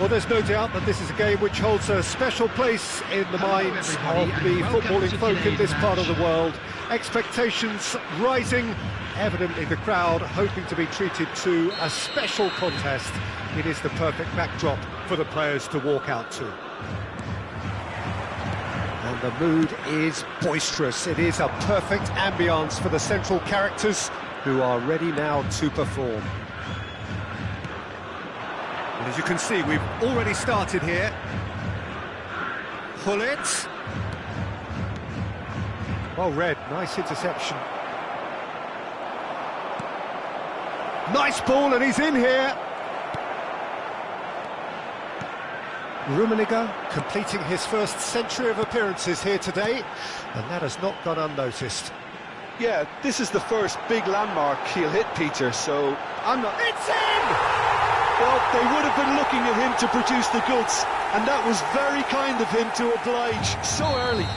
Well, there's no doubt that this is a game which holds a special place in the minds of the footballing folk in this part of the world. Expectations rising, evidently the crowd hoping to be treated to a special contest. It is the perfect backdrop for the players to walk out to. And the mood is boisterous. It is a perfect ambience for the central characters who are ready now to perform. And as you can see, we've already started here. Pull it. Well read, nice interception. Nice ball, and he's in here. Rummenigge completing his first century of appearances here today, and that has not gone unnoticed. Yeah, this is the first big landmark he'll hit, Peter, so I'm not... It's in! Well, they would have been looking at him to produce the goods, and that was very kind of him to oblige so early.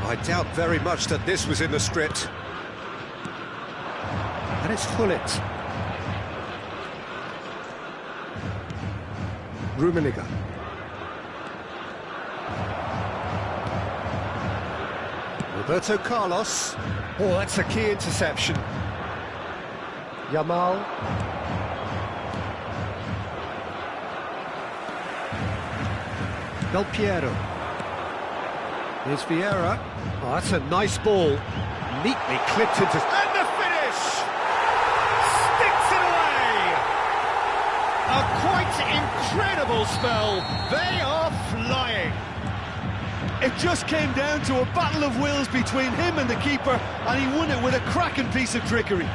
I doubt very much that this was in the script. And it's Hullet. Rummenigge. Roberto Carlos. Oh, that's a key interception. Yamal. Del Piero. Here's Vieira. Oh, that's a nice ball. Neatly clipped into... And the finish! Sticks it away! A quite incredible spell. They are flying. It just came down to a battle of wills between him and the keeper, and he won it with a cracking piece of trickery.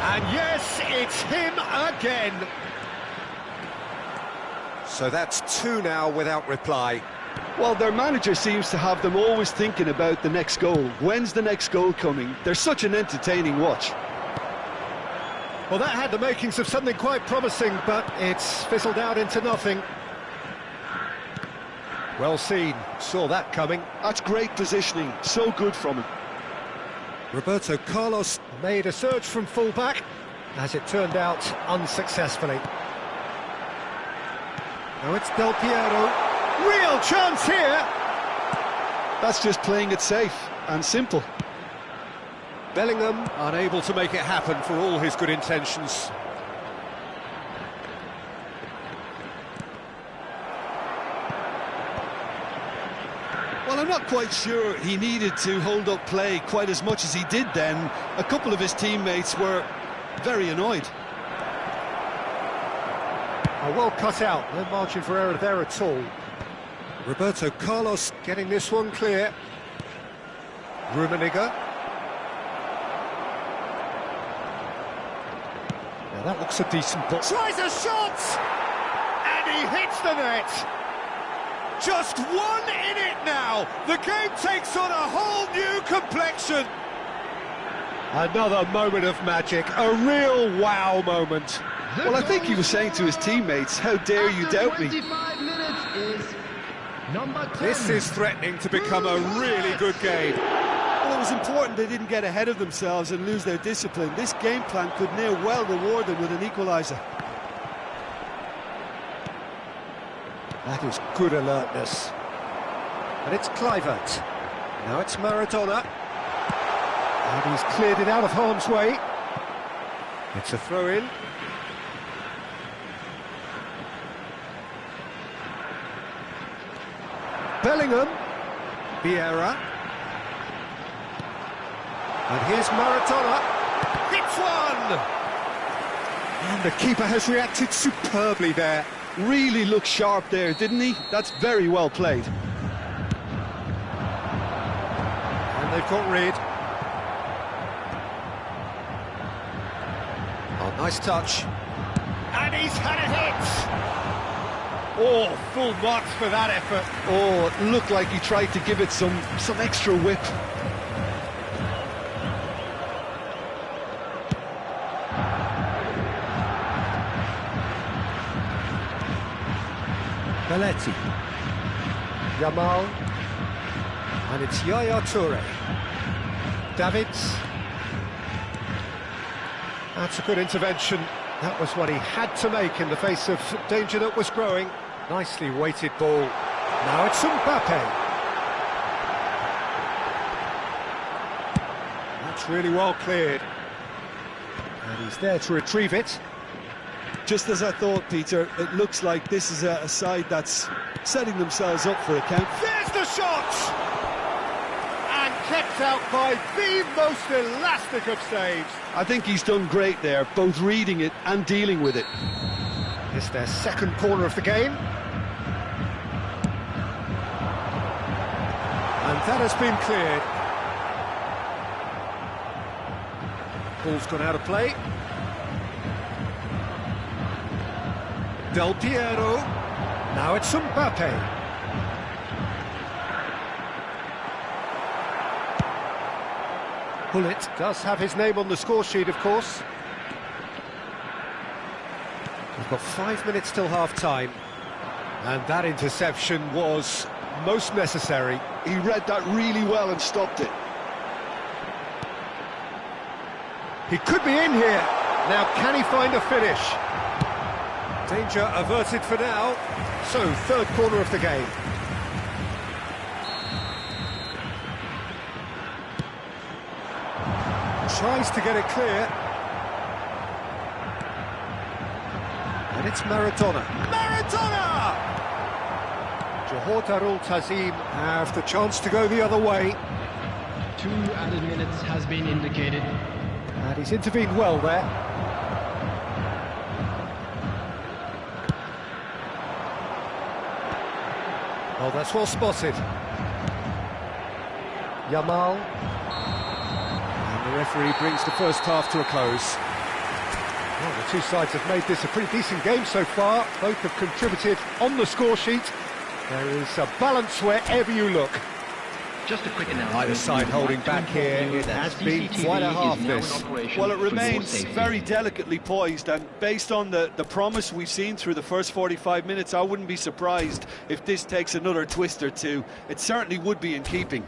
And yes, it's him again. So that's two now without reply. Well, their manager seems to have them always thinking about the next goal. When's the next goal coming? They're such an entertaining watch. Well, that had the makings of something quite promising, but it's fizzled out into nothing. Well seen, saw that coming. That's great positioning, so good from him. Roberto Carlos made a surge from full-back, as it turned out, unsuccessfully. Now it's Del Piero. Real chance here! That's just playing it safe and simple. Bellingham unable to make it happen for all his good intentions. Well, I'm not quite sure he needed to hold up play quite as much as he did then. A couple of his teammates were very annoyed. Well cut out, no margin for error there at all. Roberto Carlos getting this one clear. Rummenigge. Now that looks a decent ball. Tries a shot! And he hits the net! Just one in it now! The game takes on a whole new complexion! Another moment of magic, a real wow moment. Well, I think he was saying to his teammates, how dare you doubt me? This is threatening to become a really good game. Well, it was important they didn't get ahead of themselves and lose their discipline. This game plan could near well reward them with an equaliser. That is good alertness. And it's Kluivert. Now it's Maradona. And he's cleared it out of harm's way. It's a throw-in. Bellingham. Vieira. And here's Maradona. Hits one! And the keeper has reacted superbly there. Really looked sharp there, didn't he? That's very well played. And they've got rid. Oh, nice touch. And he's had a hit! Oh, full marks for that effort. Oh, it looked like he tried to give it some extra whip. Belletti. Yamal. And it's Yaya Toure. Davids. That's a good intervention. That was what he had to make in the face of danger that was growing. Nicely weighted ball. Now it's Mbappe. That's really well cleared. And he's there to retrieve it. Just as I thought, Peter, it looks like this is a side that's setting themselves up for a count. There's the shot! And kept out by the most elastic of saves. I think he's done great there, both reading it and dealing with it. It's their second corner of the game. And that has been cleared. Ball's gone out of play. Del Piero. Now it's Mbappe. Bullet does have his name on the score sheet, of course. We've got 5 minutes till half-time. And that interception was most necessary. He read that really well and stopped it. He could be in here. Now, can he find a finish? Danger averted for now. So, third corner of the game. Tries to get it clear. And it's Maradona. Maradona! Johor Darul Tazim have the chance to go the other way. 2 added minutes has been indicated. And he's intervened well there. Oh, that's well spotted. Yamal. And the referee brings the first half to a close. Well, the two sides have made this a pretty decent game so far. Both have contributed on the score sheet. There is a balance wherever you look. Just a quick announcement. Either side holding back here. It has been quite a half, this. Well, it remains very delicately poised, and based on the promise we've seen through the first 45 minutes, I wouldn't be surprised if this takes another twist or two. It certainly would be in keeping.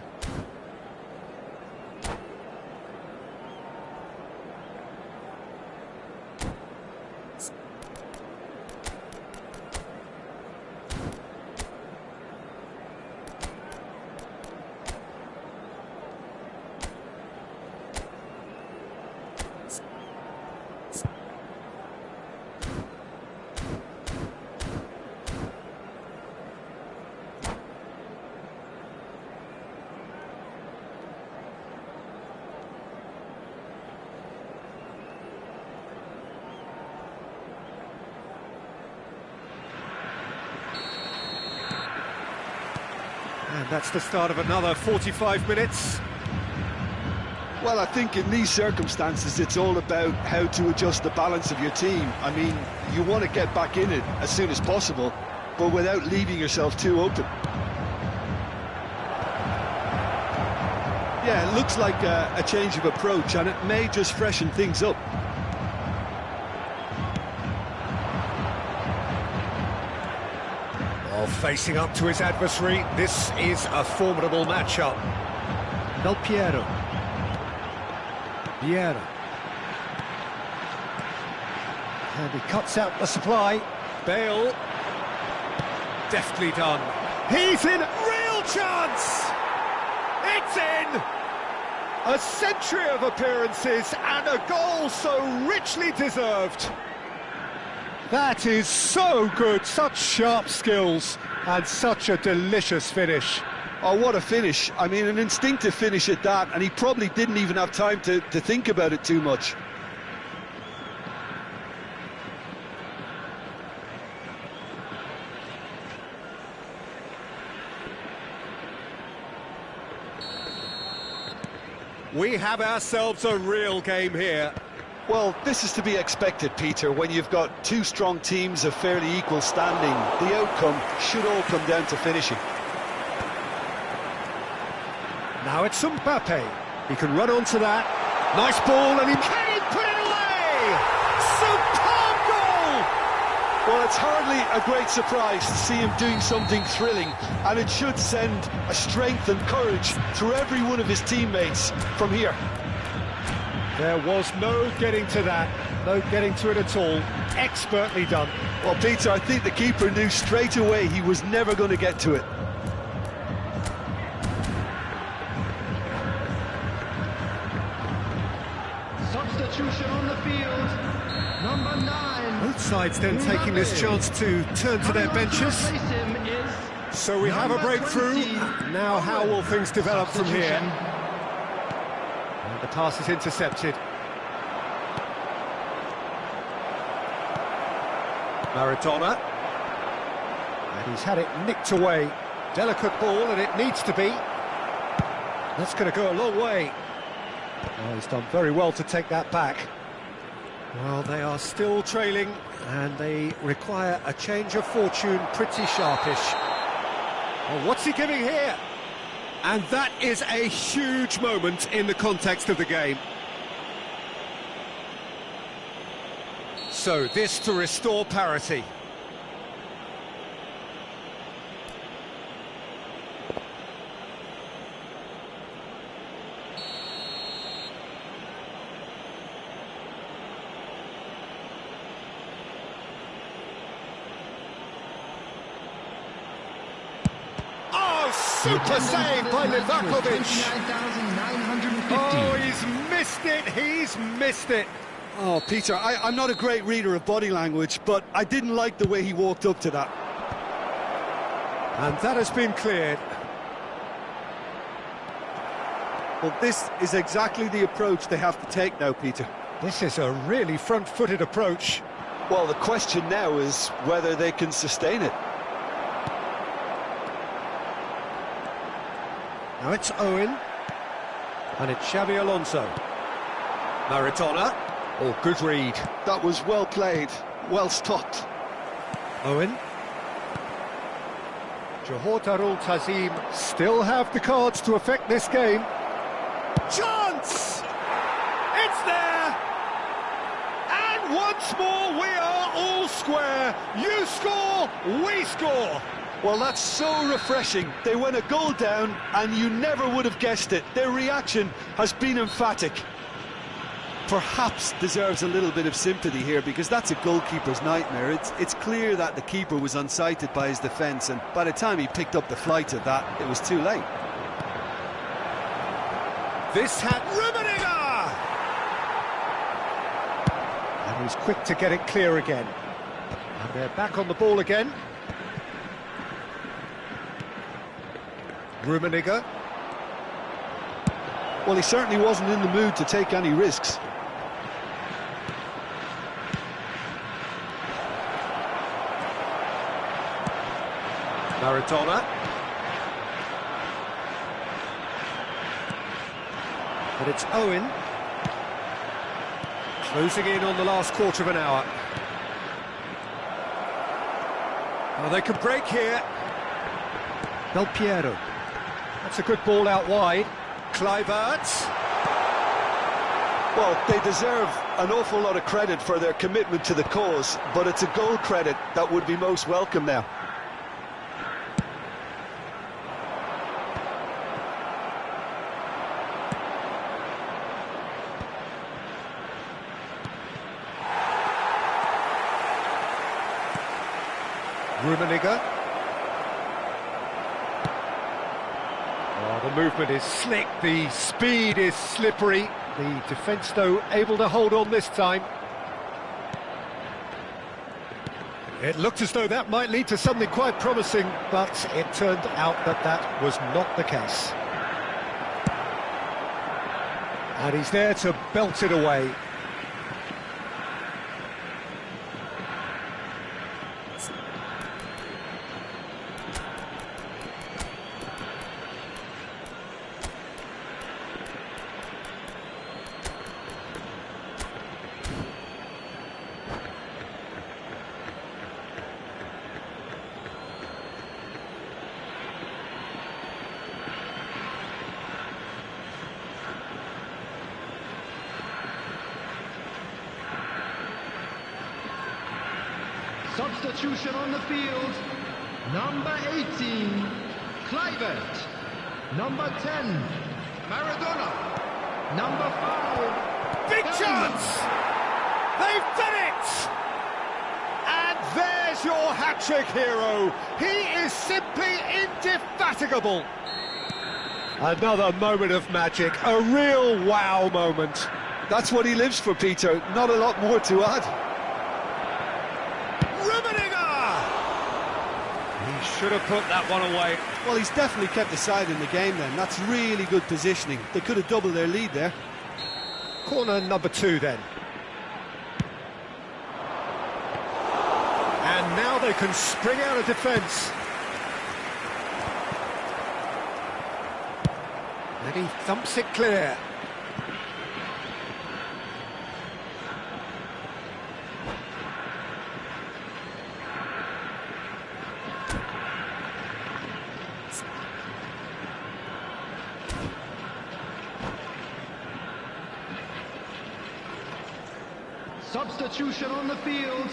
And that's the start of another 45 minutes. Well, I think in these circumstances, it's all about how to adjust the balance of your team. I mean, you want to get back in it as soon as possible, but without leaving yourself too open. Yeah, it looks like a change of approach, and it may just freshen things up. Facing up to his adversary, this is a formidable matchup. Del Piero. Vieira. And he cuts out the supply. Bale. Deftly done. He's in. Real chance! It's in! A century of appearances and a goal so richly deserved. That is so good, such sharp skills and such a delicious finish. Oh, what a finish. I mean, an instinctive finish at that, and he probably didn't even have time to think about it too much. We have ourselves a real game here. Well, this is to be expected, Peter, when you've got two strong teams of fairly equal standing. The outcome should all come down to finishing. Now it's Mbappe. He can run onto that. Nice ball, and he can put it away! Superb goal! Well, it's hardly a great surprise to see him doing something thrilling, and it should send a strength and courage through every one of his teammates from here. There was no getting to that, no getting to it at all. Expertly done. Well, Peter, I think the keeper knew straight away he was never going to get to it. Substitution on the field. Number 9. Both sides then taking this chance to turn to their benches. So we have a breakthrough. Now how will things develop from here? And the pass is intercepted. Maradona. And he's had it nicked away. Delicate ball, and it needs to be. That's going to go a long way. Oh, he's done very well to take that back. Well, they are still trailing, and they require a change of fortune pretty sharpish. Oh, what's he giving here? And that is a huge moment in the context of the game. So, this to restore parity. Super save by Livakovic. Oh, he's missed it. Oh, Peter, I'm not a great reader of body language, but I didn't like the way he walked up to that. And that has been cleared. Well, this is exactly the approach they have to take now, Peter. This is a really front-footed approach. Well, the question now is whether they can sustain it. Now it's Owen, and it's Xabi Alonso. Maradona. Oh, good read. That was well played, well stopped. Owen. Johor Darul Tazim still have the cards to affect this game. Chance! It's there! And once more we are all square. You score, we score. Well, that's so refreshing. They went a goal down, and you never would have guessed it. Their reaction has been emphatic. Perhaps deserves a little bit of sympathy here, because that's a goalkeeper's nightmare. It's clear that the keeper was unsighted by his defence, and by the time he picked up the flight of that, it was too late. This had Rummenigge! And he's quick to get it clear again. And they're back on the ball again. Rummenigge. Well, he certainly wasn't in the mood to take any risks. Maradona. But it's Owen. Closing in on the last quarter of an hour. Well, they could break here. Del Piero. That's a good ball out wide. Kluivert. Well, they deserve an awful lot of credit for their commitment to the cause, but it's a goal credit that would be most welcome now. Rummenigge. Oh, the movement is slick, the speed is slippery. The defence, though, able to hold on this time. It looked as though that might lead to something quite promising, but it turned out that that was not the case. And he's there to belt it away. Substitution on the field. Number 18, Kluivert. Number 10, Maradona. Number 5, Big chance! They've done it! And there's your hat-trick hero. He is simply indefatigable. Another moment of magic, a real wow moment. That's what he lives for, Peter. Not a lot more to add. He should have put that one away. Well, he's definitely kept the side in the game then. That's really good positioning. They could have doubled their lead there. Corner number 2 then. And now they can spring out of defence. And he thumps it clear. Substitution on the field.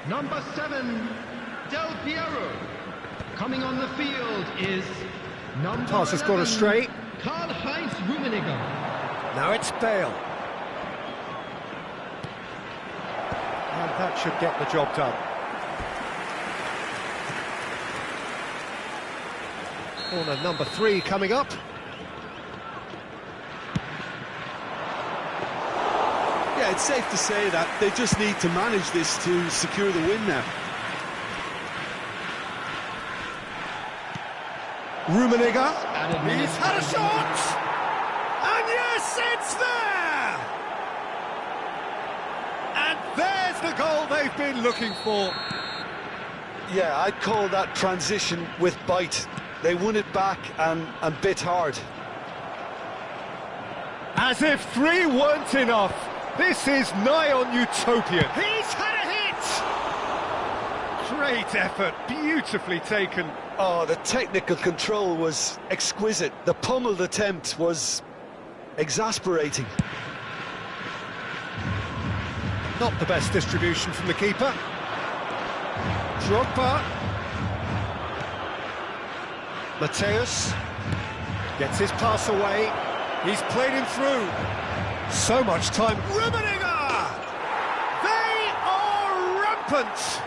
Number 7, Del Piero. Coming on the field is number Pass has gone 11, astray. Karl-Heinz Rummenigge. Now it's Bale. And that should get the job done. Corner number 3 coming up. Yeah, it's safe to say that they just need to manage this to secure the win now. Rummenigge, Added minutes. he's had a shot! And yes, it's there! And there's the goal they've been looking for. Yeah, I'd call that transition with bite. They won it back and bit hard. As if 3 weren't enough. This is nigh on utopian. He's had a hit! Great effort, beautifully taken. Oh, the technical control was exquisite. The pummeled attempt was exasperating. Not the best distribution from the keeper. Drogba. Mateus gets his pass away. He's played him through. So much time. Rummenigge! They are rampant!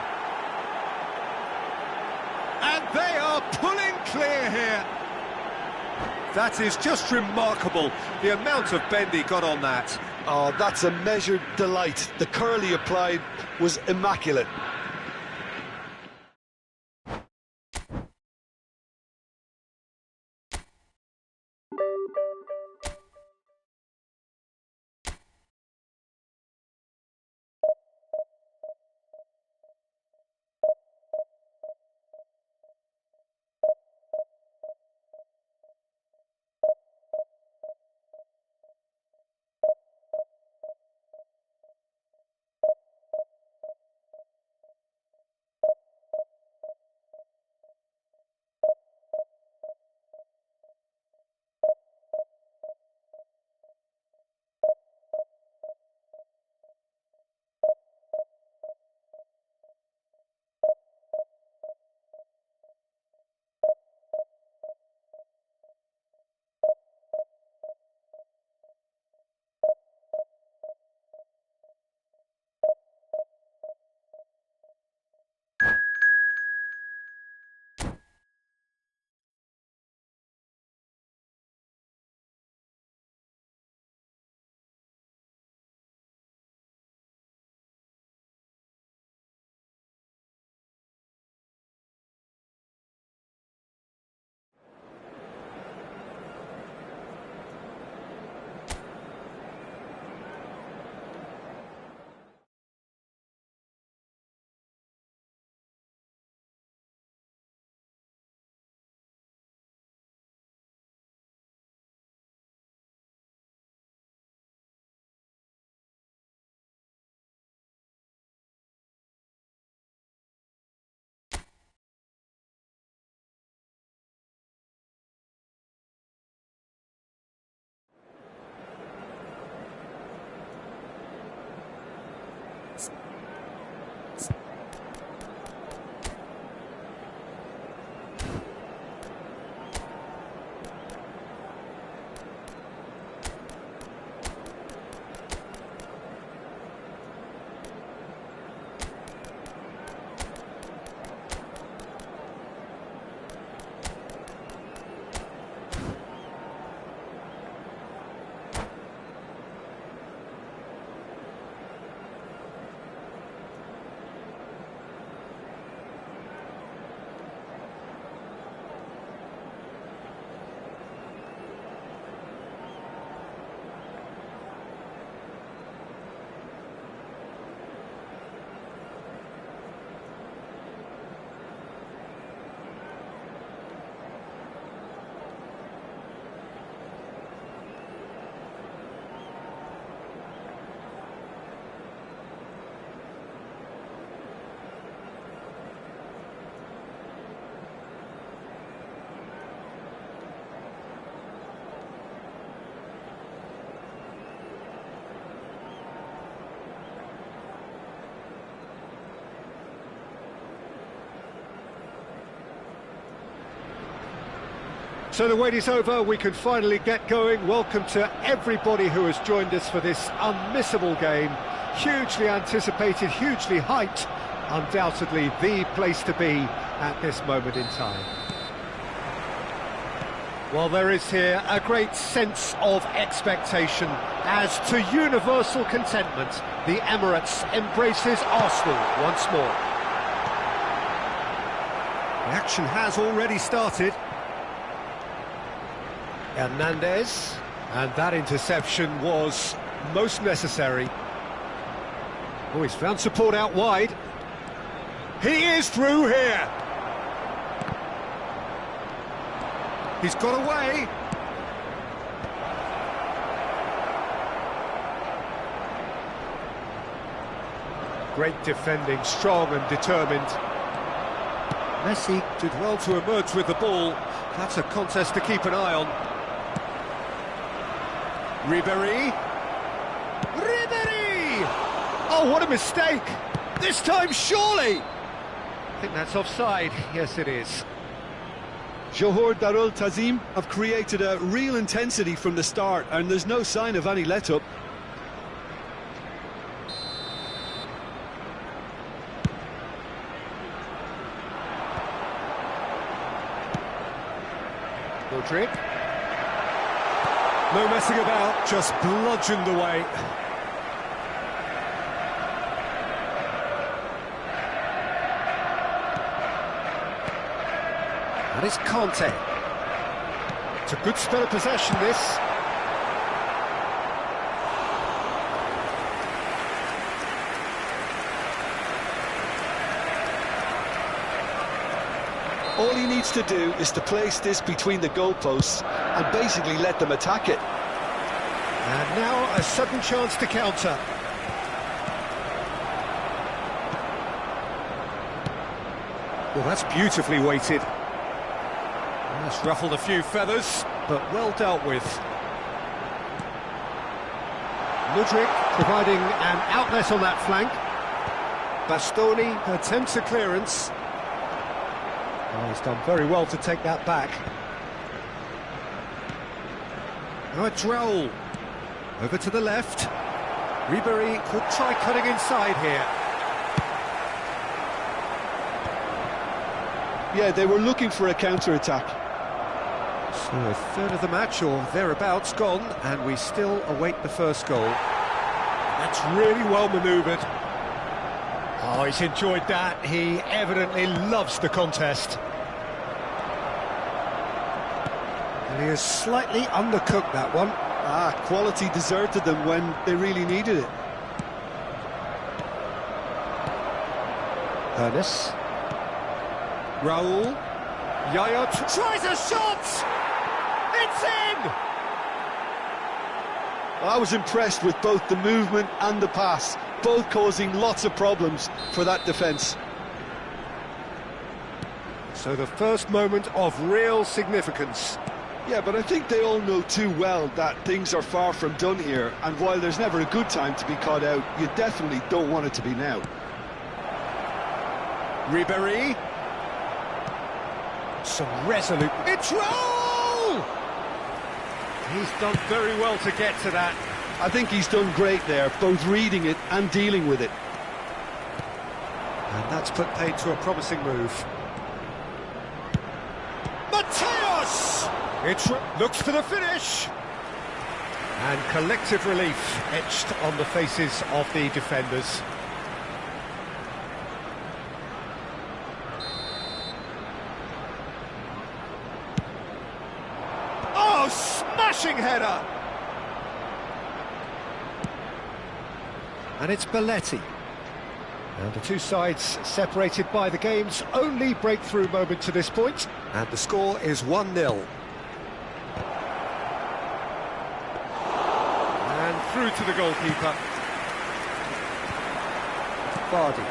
And they are pulling clear here. That is just remarkable, the amount of bend he got on that. Oh, that's a measured delight. The curl he applied was immaculate. So the wait is over, we can finally get going. Welcome to everybody who has joined us for this unmissable game. Hugely anticipated, hugely hyped, undoubtedly the place to be at this moment in time. Well, there is here a great sense of expectation as to universal contentment. The Emirates embraces Arsenal once more. The action has already started. Hernandez, and that interception was most necessary. Oh, he's found support out wide. He is through here. He's got away. Great defending, strong and determined. Messi did well to emerge with the ball. That's a contest to keep an eye on. Ribéry. Oh, what a mistake! This time, surely! I think that's offside. Yes, it is. Johor Darul Tazim have created a real intensity from the start, and there's no sign of any let-up. Modric. No messing about, just bludgeoned away. That is Conte. It's a good spell of possession, this. All he needs to do is to place this between the goalposts and basically let them attack it. And now a sudden chance to counter. Well, that's beautifully weighted. That's ruffled a few feathers, but well dealt with. Modric providing an outlet on that flank. Bastoni attempts a clearance. Oh, he's done very well to take that back. Now it's Raul. Over to the left. Ribéry could try cutting inside here. Yeah, they were looking for a counter-attack. So a third of the match, or thereabouts, gone, and we still await the first goal. That's really well manoeuvred. Oh, he's enjoyed that. He evidently loves the contest. And he has slightly undercooked that one. Quality deserted them when they really needed it. Ernest. Raul. Yaya tries a shot! It's in! I was impressed with both the movement and the pass, both causing lots of problems for that defence. So the first moment of real significance. Yeah, but I think they all know too well that things are far from done here, and while there's never a good time to be caught out, you definitely don't want it to be now. Ribéry. Some resolute... It's Raul! He's done very well to get to that. I think he's done great there, both reading it and dealing with it. And that's put paid to a promising move. Mateos! Looks for the finish. And collective relief etched on the faces of the defenders. Oh, smashing header! And it's Belletti. And the two sides separated by the game's only breakthrough moment to this point. And the score is 1-0. And through to the goalkeeper. Vardy.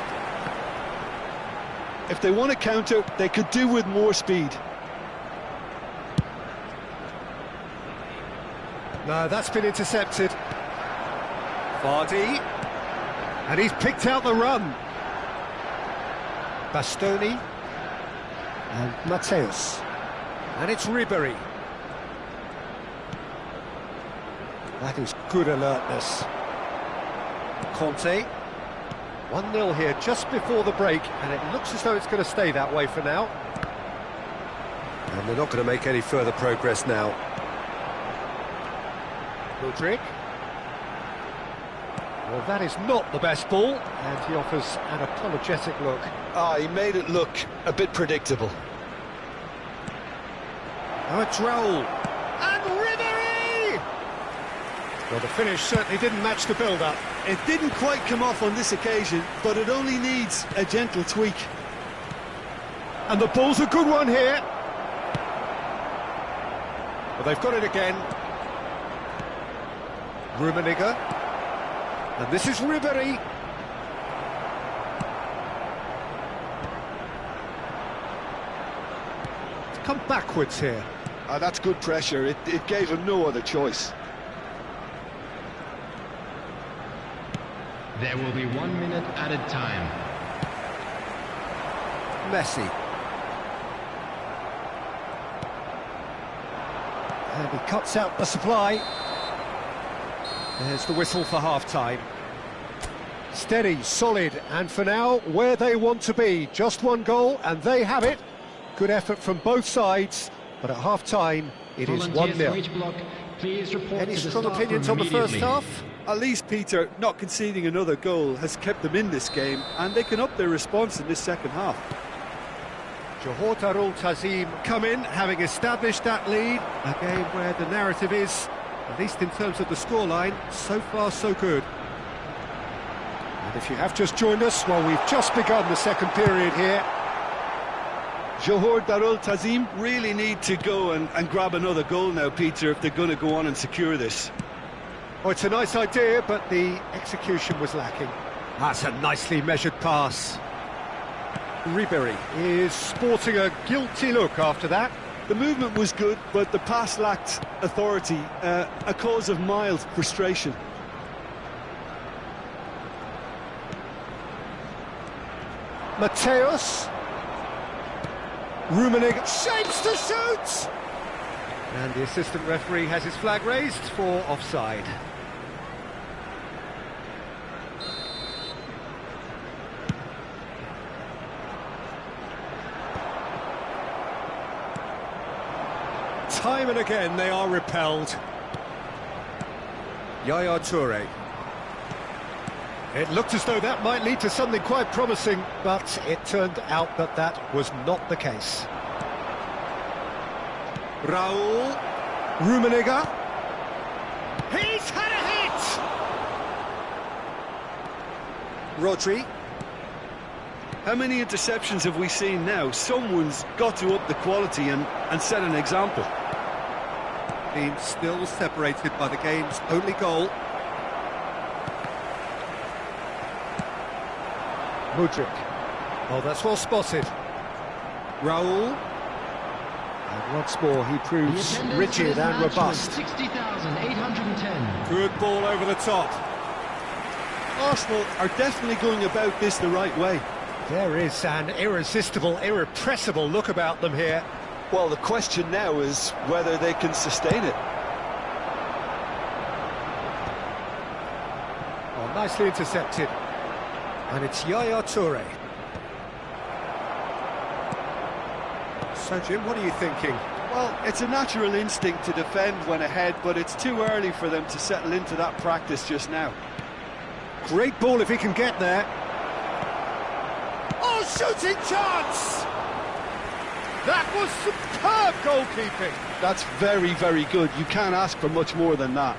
If they want to counter, they could do with more speed. No, that's been intercepted. Vardy. And he's picked out the run. Bastoni. And Mateos. And it's Ribéry. That is good alertness. Conte. 1-0 here just before the break, and it looks as though it's going to stay that way for now. And they're not going to make any further progress now. Mudryk. Well, that is not the best ball, and he offers an apologetic look. He made it look a bit predictable. Now it's Raul. And Ribéry! Well, the finish certainly didn't match the build-up. It didn't quite come off on this occasion, but it only needs a gentle tweak. And the ball's a good one here. Well, they've got it again. Rummenigge. And this is Ribéry. Come backwards here. That's good pressure. It gave him no other choice. There will be 1 minute added time. Messi. And he cuts out the supply. There's the whistle for half-time. Steady, solid, and for now, where they want to be. Just one goal, and they have it. Good effort from both sides, but at half-time, it is 1-0. Any strong opinions on the first half? At least, Peter, not conceding another goal has kept them in this game, and they can up their response in this second half. Johor Darul Tazim come in, having established that lead. A game where the narrative is, at least in terms of the scoreline, so far so good. And if you have just joined us, well, we've just begun the second period here. Johor Darul Tazim really need to go and grab another goal now, Peter, if they're going to go on and secure this. Oh, it's a nice idea, but the execution was lacking. That's a nicely measured pass. Ribéry is sporting a guilty look after that. The movement was good, but the pass lacked authority, a cause of mild frustration. Mateus. Rummenigge shapes to shoot! And the assistant referee has his flag raised for offside. Time and again they are repelled. Yaya Toure. It looked as though that might lead to something quite promising, but it turned out that that was not the case. Raul. Rummenigge. He's had a hit! Rodri. How many interceptions have we seen now? Someone's got to up the quality and set an example. Being still separated by the game's only goal. Mudryk. Oh, that's well spotted. Raul. And once more he proves rigid and robust. 60,810. Good ball over the top. Arsenal are definitely going about this the right way. There is an irresistible, irrepressible look about them here. Well, the question now is whether they can sustain it. Oh, nicely intercepted. And it's Yaya Toure. So, Jim, what are you thinking? Well, it's a natural instinct to defend when ahead, but it's too early for them to settle into that practice just now. Great ball if he can get there. Oh, shooting chance! That was superb goalkeeping. That's very, very good. You can't ask for much more than that.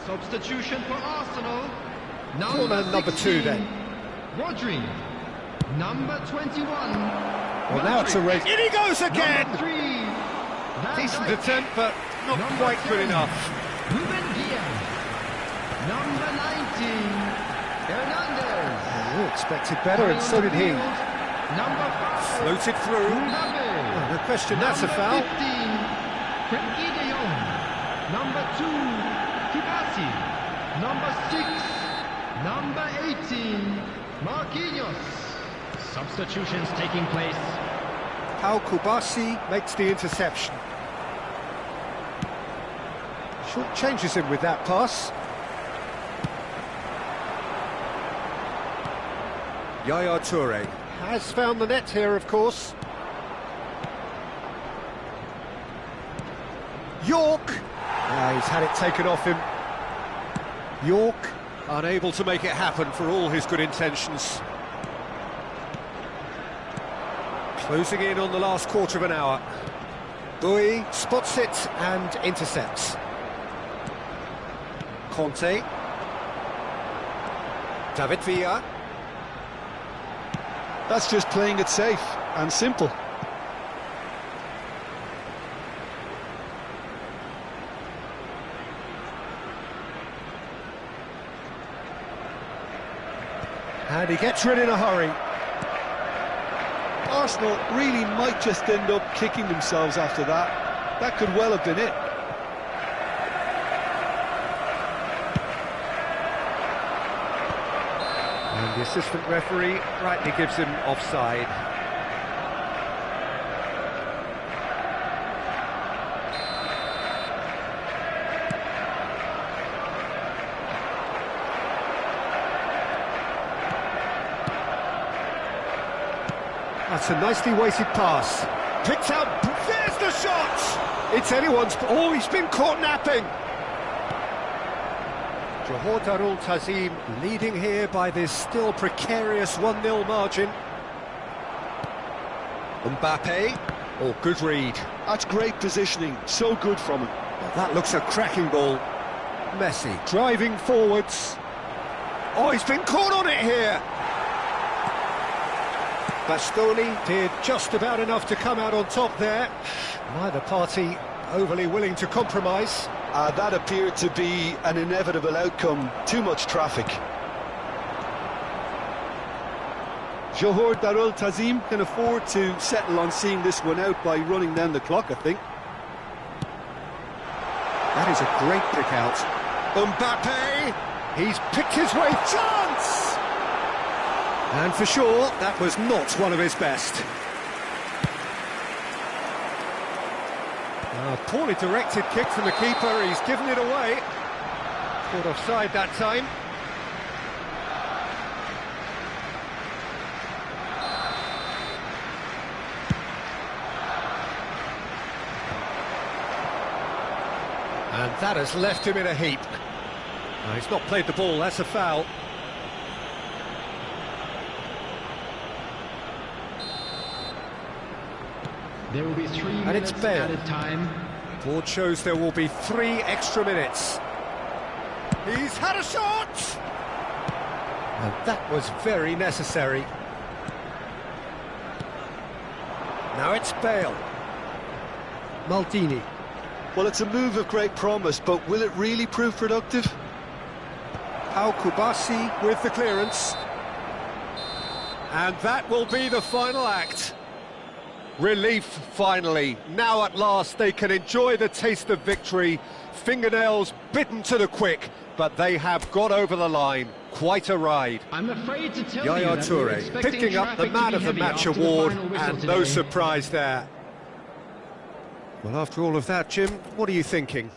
Substitution for Arsenal. Corner number 2 then. Rodri. Number 21. Well, now it's a race. In he goes again! Number 3. Van Decent Dijk. attempt, but not Number quite good 10. enough. Ruben Diaz. Number 19. Hernandez. You expected better, and so did he. Number 5. Floated through. Mbappe. No question, that's a foul. Number 15. Frenkie de Jong. Number 2. Kibasi. Number 6. Number 18. Marquinhos. Substitutions taking place. Pau Kubasi makes the interception. Short changes him with that pass. Yaya Toure has found the net here, of course. York! He's had it taken off him. York unable to make it happen for all his good intentions. Closing in on the last quarter of an hour. Bui spots it and intercepts. Conte. David Villa. That's just playing it safe and simple. And he gets rid in a hurry. Arsenal really might just end up kicking themselves after that. That could well have been it. And the assistant referee rightly gives him offside. That's a nicely weighted pass. Picked out, there's the shot! It's anyone's, oh, he's been caught napping! Johor Darul Tazim leading here by this still precarious 1-0 margin. Mbappe, oh, good read. That's great positioning, so good from him. Well, that looks a cracking ball. Messi driving forwards. Oh, he's been caught on it here! Bastoni did just about enough to come out on top there. Neither party overly willing to compromise. That appeared to be an inevitable outcome. Too much traffic. Johor Darul Tazim can afford to settle on seeing this one out by running down the clock, I think. That is a great pick out. Mbappe! He's picked his way. Chance! And for sure, that was not one of his best. A poorly directed kick from the keeper, he's given it away. Caught offside that time. And that has left him in a heap. No, he's not played the ball, that's a foul. There will be 3 And it's minutes Bale. added time. Board shows there will be 3 extra minutes. He's had a shot! And that was very necessary. Now it's Bale. Maldini. Well, it's a move of great promise, but will it really prove productive? Pau Kubasi with the clearance. And that will be the final act. Relief, finally. Now at last they can enjoy the taste of victory. Fingernails bitten to the quick, but they have got over the line. Quite a ride. I'm afraid to tell you Yaya that we're Toure expecting picking up the traffic to Man be of the heavy Match after the award, final whistle and no today. surprise there. Well, after all of that, Jim, what are you thinking?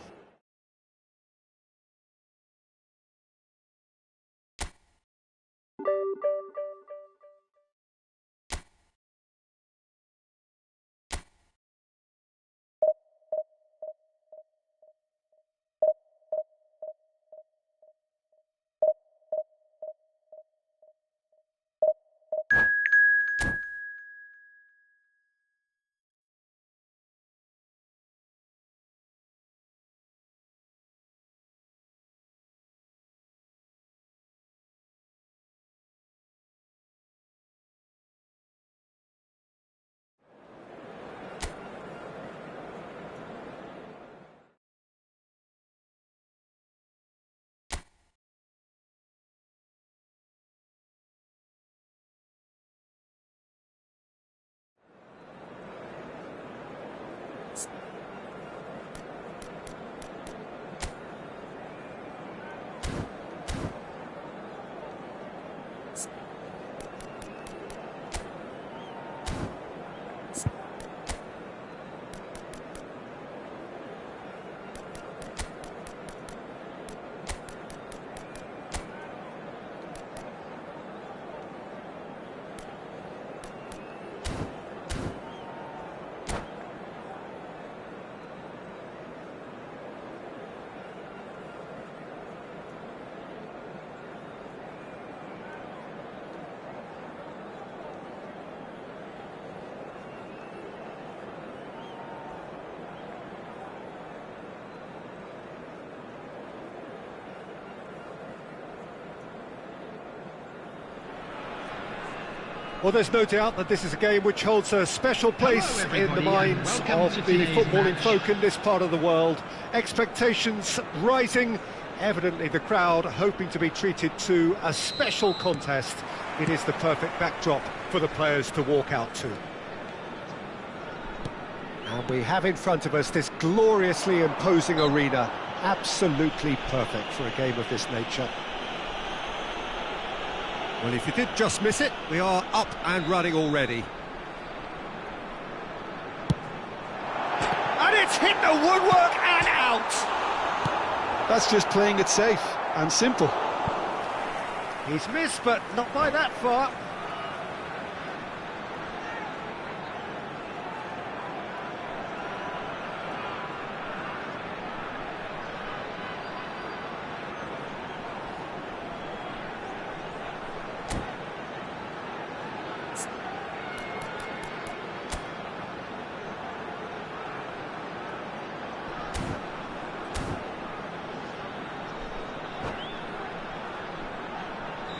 Well, there's no doubt that this is a game which holds a special place in the minds of the footballing folk in this part of the world. Expectations rising, evidently the crowd hoping to be treated to a special contest. It is the perfect backdrop for the players to walk out to. And we have in front of us this gloriously imposing arena, absolutely perfect for a game of this nature. Well, if you did just miss it, we are up and running already. And it's hit the woodwork and out! That's just playing it safe and simple. He's missed, but not by that far.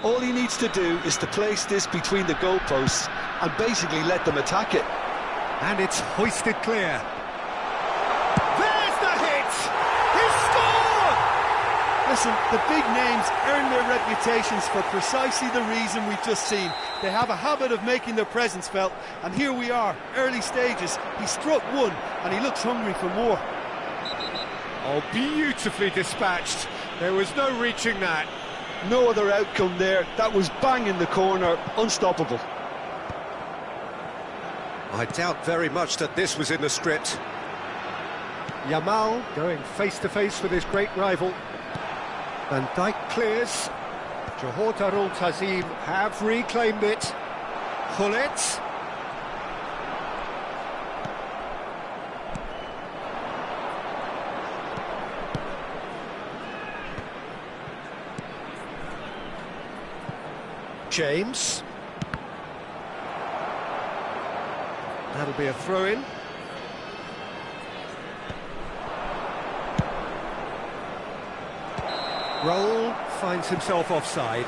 All he needs to do is to place this between the goalposts and basically let them attack it. And it's hoisted clear. There's the hit! He scored! Listen, the big names earn their reputations for precisely the reason we've just seen. They have a habit of making their presence felt, and here we are, early stages. He struck one, and he looks hungry for more. Oh, beautifully dispatched. There was no reaching that. No other outcome there. That was bang in the corner, unstoppable. I doubt very much that this was in the script. Yamal going face-to-face with his great rival. Van Dijk clears. Johor Darul Tazim have reclaimed it. Gullit. James. That'll be a throw-in. Raul finds himself offside.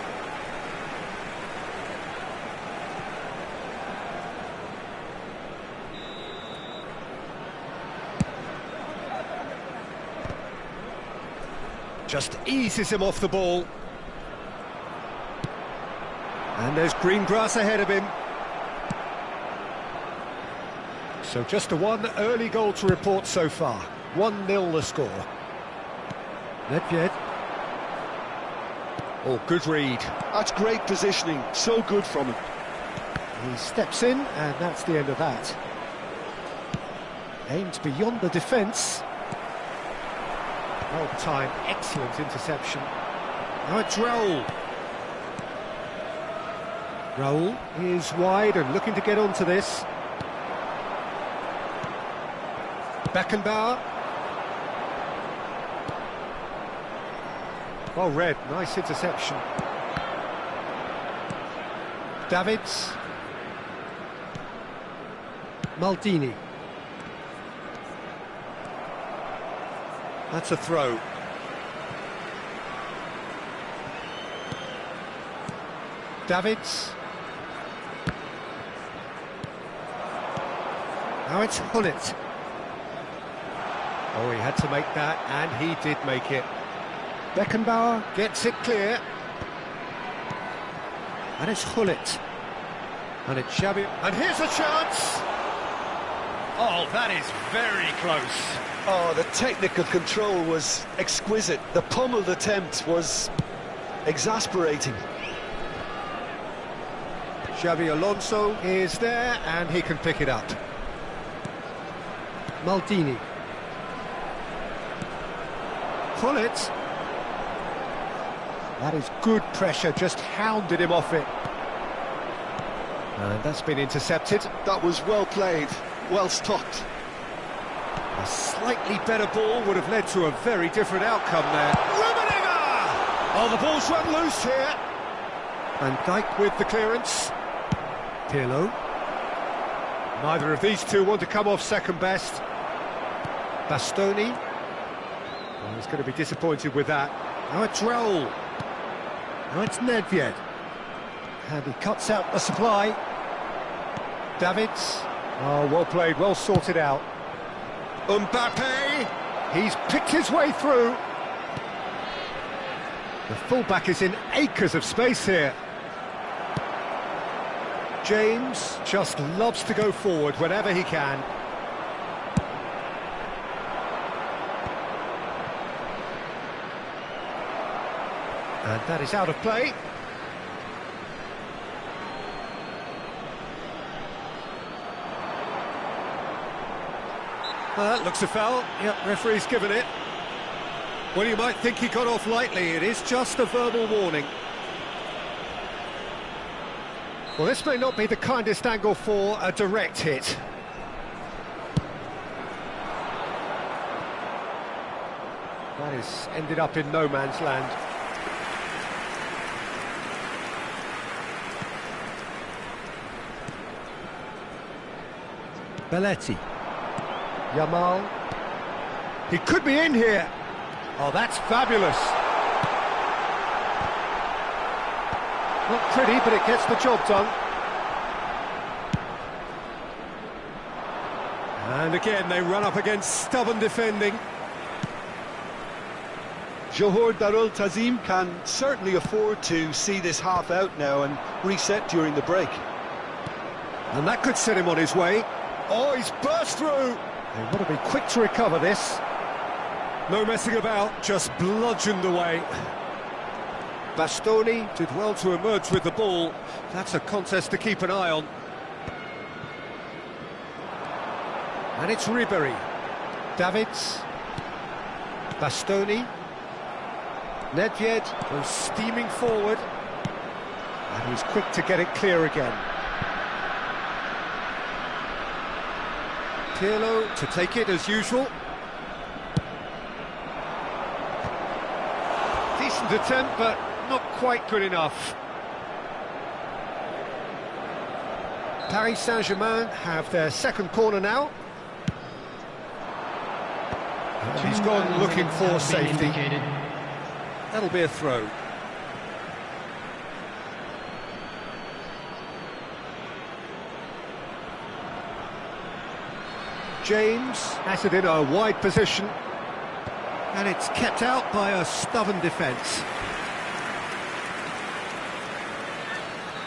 Just eases him off the ball. And there's green grass ahead of him. So just a one early goal to report so far. 1-0 the score. Nedved. Oh, good read. That's great positioning, so good from him. He steps in, and that's the end of that. Aimed beyond the defence. Well timed, excellent interception. Now it's Raul. Raul is wide and looking to get onto this. Beckenbauer. Well read, nice interception. Davids. Maldini. That's a throw. Davids. Now it's Gullit. Oh, he had to make that, and he did make it. Beckenbauer gets it clear. And it's Gullit. And it's Xavi. And here's a chance! Oh, that is very close. Oh, the technical control was exquisite. The pummeled attempt was exasperating. Xavi Alonso is there, and he can pick it up. Maldini. Gullit. That is good pressure, just hounded him off it. And that's been intercepted. That was well played, well stopped. A slightly better ball would have led to a very different outcome there. Oh, the ball's run loose here. Van Dijk with the clearance. Pirlo. Neither of these two want to come off second best. Bastoni. Well, he's going to be disappointed with that. Now it's Raul. Now it's Nedved. And he cuts out the supply. Davids. Oh, well played, well sorted out. Mbappe. He's picked his way through. The fullback is in acres of space here. James just loves to go forward whenever he can. And that is out of play. That looks a foul. Yep, referee's given it. Well, you might think he got off lightly. It is just a verbal warning. Well, this may not be the kindest angle for a direct hit. That has ended up in no man's land. Belletti. Yamal. He could be in here. Oh, that's fabulous. Not pretty, but it gets the job done. And again, they run up against stubborn defending. Johor Darul Tazim can certainly afford to see this half out now and reset during the break. And that could set him on his way. Oh, he's burst through. They want to be quick to recover this. No messing about, just bludgeoned away. Bastoni did well to emerge with the ball. That's a contest to keep an eye on. And it's Ribery. Davids. Bastoni. Nedved goes steaming forward. And he's quick to get it clear again. Pirlo to take it as usual. Decent attempt, but not quite good enough. Paris Saint-Germain have their second corner now. And he's gone looking for safety. That'll be a throw. James has it in a wide position. And it's kept out by a stubborn defence.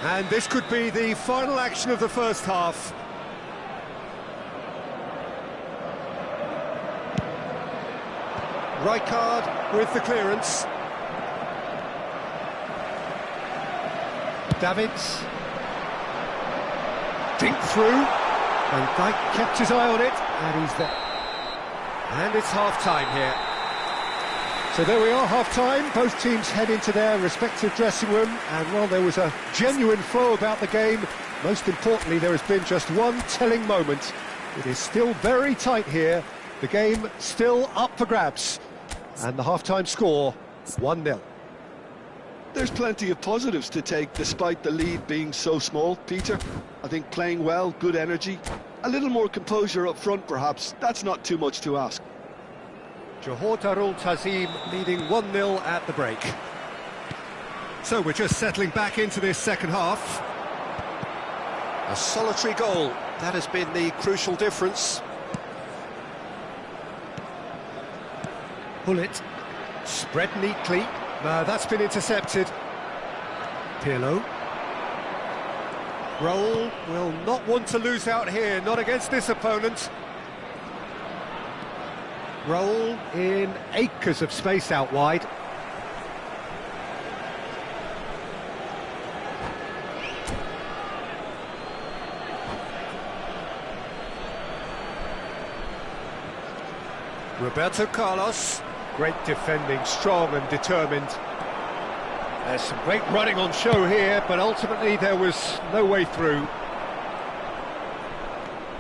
And this could be the final action of the first half. Rijkaard with the clearance. Davids. Dink through. Van Dijk kept his eye on it, and he's there. And it's half-time here. So there we are, half-time. Both teams head into their respective dressing room, and while there was a genuine flow about the game, most importantly, there has been just one telling moment. It is still very tight here. The game still up for grabs. And the half-time score, 1-0. There's plenty of positives to take despite the lead being so small, Peter. I think playing well, good energy, a little more composure up front perhaps, that's not too much to ask. Johor Darul Tazim leading 1-0 at the break. So we're just settling back into this second half. A solitary goal, that has been the crucial difference. Bullet, spread neatly. That's been intercepted. Pirlo. Raul will not want to lose out here, not against this opponent. Raul in acres of space out wide. Roberto Carlos. Great defending, strong and determined. There's some great running on show here, but ultimately there was no way through.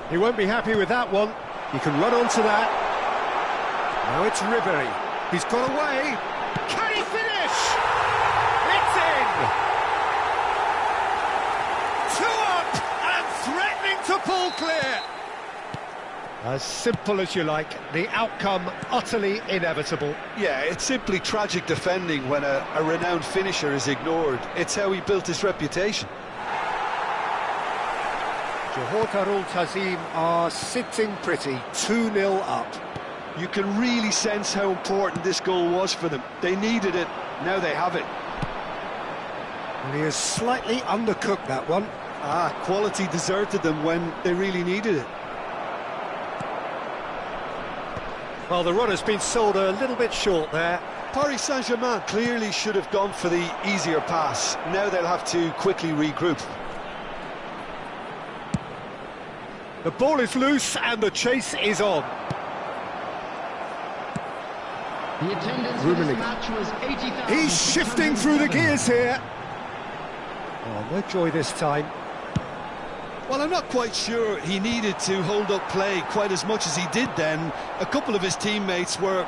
He won't be happy with that one. He can run onto that. Now it's Ribery. He's got away. Can he finish? It's in! 2 up and threatening to pull clear. As simple as you like, the outcome utterly inevitable. Yeah, it's simply tragic defending when a renowned finisher is ignored. It's how he built his reputation. Johor Tazim are sitting pretty, 2-0 up. You can really sense how important this goal was for them. They needed it, now they have it. And he has slightly undercooked that one. Quality deserted them when they really needed it. Well, the run has been sold a little bit short there. Paris Saint-Germain clearly should have gone for the easier pass. Now they'll have to quickly regroup. The ball is loose and the chase is on. The attendance for this match was 80,000. He's shifting through the gears here. Oh, no joy this time. Well, I'm not quite sure he needed to hold up play quite as much as he did then. A couple of his teammates were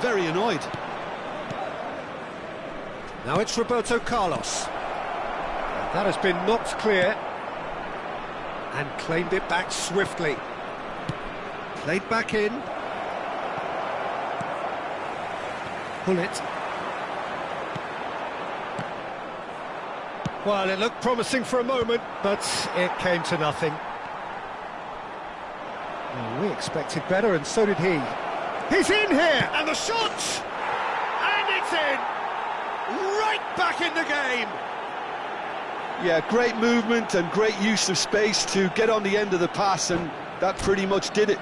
very annoyed. Now it's Roberto Carlos. And that has been knocked clear. And claimed it back swiftly. Played back in. Pull it. Well, it looked promising for a moment, but it came to nothing. Well, we expected better, and so did he. He's in here, and the shot! And it's in! Right back in the game! Yeah, great movement and great use of space to get on the end of the pass, and that pretty much did it.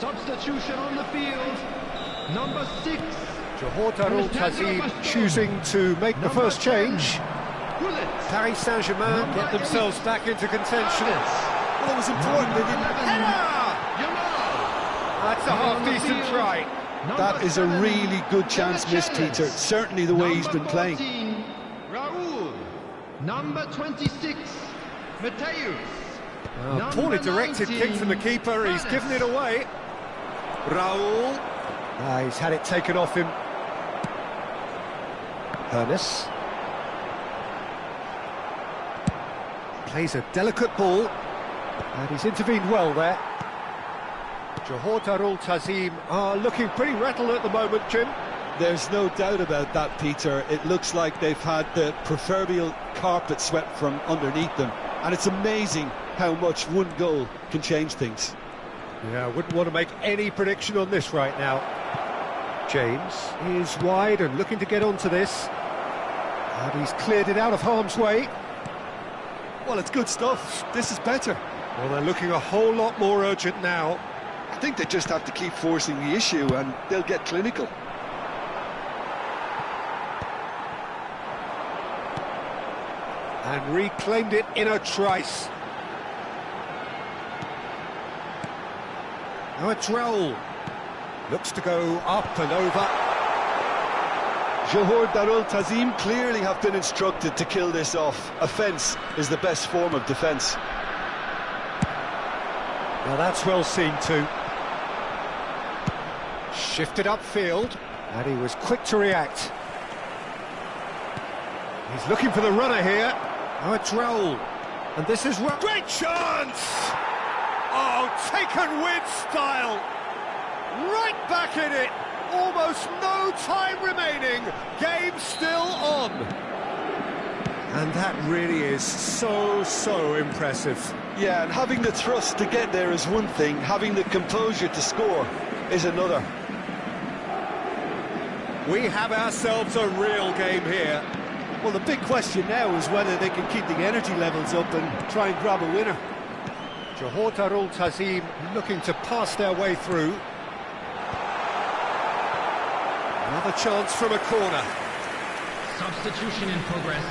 Substitution on the field. Number 6. Johor Tazim choosing to make the first change. Paris Saint-Germain get themselves back into contention. Well, it was important they didn't... That's a half-decent try. That is a really good chance missed, Peter. Certainly the way he's been playing. Raul. Number 26. Mateus. Poorly directed kick from the keeper. He's given it away. Raul. He's had it taken off him. Ernest. Plays a delicate ball. And he's intervened well there. Johor Tazim are looking pretty rattled at the moment, Jim. There's no doubt about that, Peter. It looks like they've had the proverbial carpet swept from underneath them. And it's amazing how much one goal can change things. Yeah, I wouldn't want to make any prediction on this right now. James is wide and looking to get onto this. And he's cleared it out of harm's way. Well, it's good stuff. This is better. Well, they're looking a whole lot more urgent now. I think they just have to keep forcing the issue and they'll get clinical. And reclaimed it in a trice. Now it's Raul. Looks to go up and over. Johor Tazim clearly have been instructed to kill this off. Offence is the best form of defence. Now that's well seen too. Shifted upfield, and he was quick to react. He's looking for the runner here. Now it's Raul. And this is Raul. Great chance! Oh, taken with style. Right back in it. Almost no time remaining. Game still on. And that really is so impressive. Yeah, and having the thrust to get there is one thing. Having the composure to score is another. We have ourselves a real game here. Well, the big question now is whether they can keep the energy levels up and try and grab a winner. Johor Tazim looking to pass their way through. Another chance from a corner. Substitution in progress.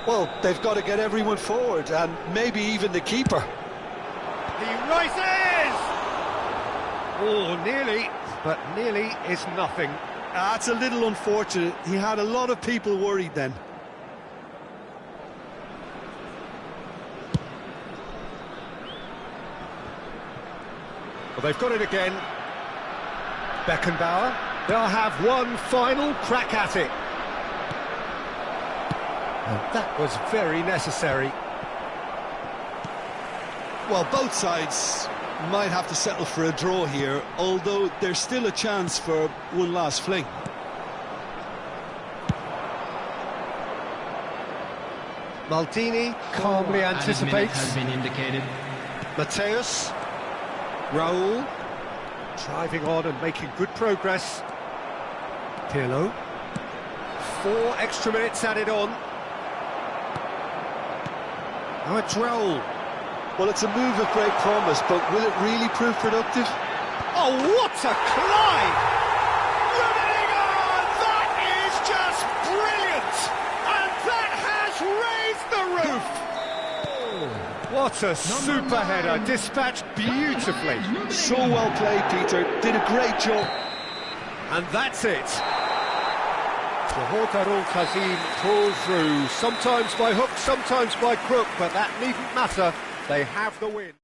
Well, they've got to get everyone forward, and maybe even the keeper. He rises! Oh, nearly, but nearly is nothing. That's a little unfortunate. He had a lot of people worried then. Well, they've got it again. Beckenbauer. They'll have one final crack at it. And that was very necessary. Well, both sides might have to settle for a draw here, although there's still a chance for one last fling. Maldini calmly anticipates. Has been indicated. Mateus. Raul. Driving on and making good progress. Pirlo. 4 extra minutes added on. Now it's Raul. Well, it's a move of great promise, but will it really prove productive? Oh, what a climb! That is just brilliant! And that has raised the roof! What a super header, dispatched beautifully. So well played, Peter. Did a great job. And that's it. Al Kazim pulled through, sometimes by hook, sometimes by crook, but that needn't matter. They have the win.